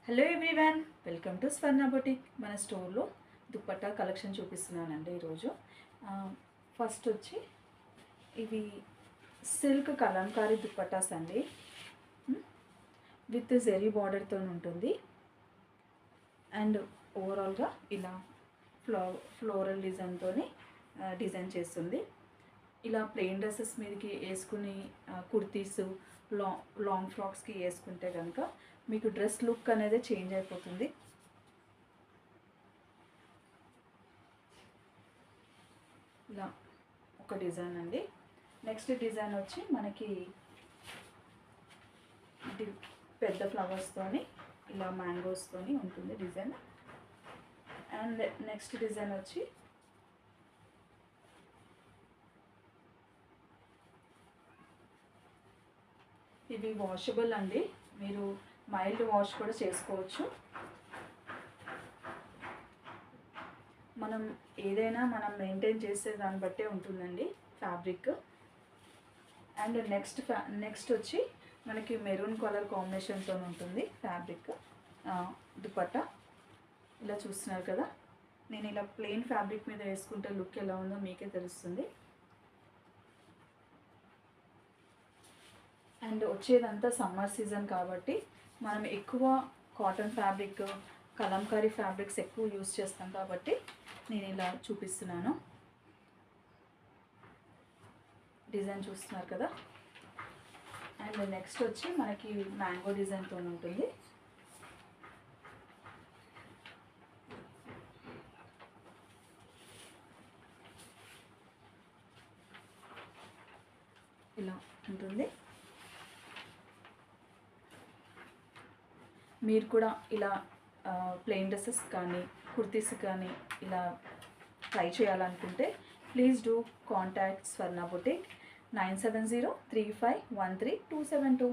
Hello everyone, welcome to Swarna boutique. మన స్టోర్లో dupatta collection చూపిస్తున్నానండి ఈరోజు. ఫస్ట్ వచ్చి ఇవి సిల్క్ కలంకారీ దుప్పట్టాస్ అండి, విత్ జెరీ బార్డర్తో ఉంటుంది. అండ్ ఓవరాల్గా ఇలా ఫ్లోరల్ డిజైన్తో డిజైన్ చేస్తుంది. ఇలా ప్లెయిన్ డ్రెస్సెస్ మీదకి వేసుకుని కుర్తీస్, లాంగ్ ఫ్రాక్స్కి వేసుకుంటే కనుక మీకు డ్రెస్ లుక్ అనేది చేంజ్ అయిపోతుంది. ఇలా ఒక డిజైన్ అండి. నెక్స్ట్ డిజైన్ వచ్చి మనకి పెద్ద ఫ్లవర్స్తోని ఇలా మ్యాంగోస్తోని ఉంటుంది డిజైన్. అండ్ నెక్స్ట్ డిజైన్ వచ్చి ఇవి వాషబుల్ అండి, మీరు మైల్డ్ వాష్ కూడా చేసుకోవచ్చు. మనం ఏదైనా మెయింటైన్ చేసే దాన్ని బట్టే ఉంటుందండి ఫ్యాబ్రిక్. అండ్ నెక్స్ట్ వచ్చి మనకి మెరూన్ కలర్ కాంబినేషన్తో ఉంటుంది ఫ్యాబ్రిక్ దుపట్టా. ఇలా చూస్తున్నారు కదా, నేను ఇలా ప్లెయిన్ ఫ్యాబ్రిక్ మీద వేసుకుంటే లుక్ ఎలా ఉందో మీకే తెలుస్తుంది. అండ్ వచ్చేదంతా సమ్మర్ సీజన్ కాబట్టి మనం ఎక్కువ కాటన్ ఫ్యాబ్రిక్, కలంకారీ ఫ్యాబ్రిక్స్ ఎక్కువ యూస్ చేస్తాం కాబట్టి నేను ఇలా చూపిస్తున్నాను. డిజైన్ చూస్తున్నారు కదా. అండ్ నెక్స్ట్ వచ్చి మనకి మ్యాంగో డిజైన్తో ఉంటుంది. ఇలా ఉంటుంది. మీరు కూడా ఇలా ప్లెయిన్ డ్రెస్సెస్ కానీ కుర్తీస్ కానీ ఇలా ట్రై చేయాలనుకుంటే please do contact Swarna boutique 9703513272.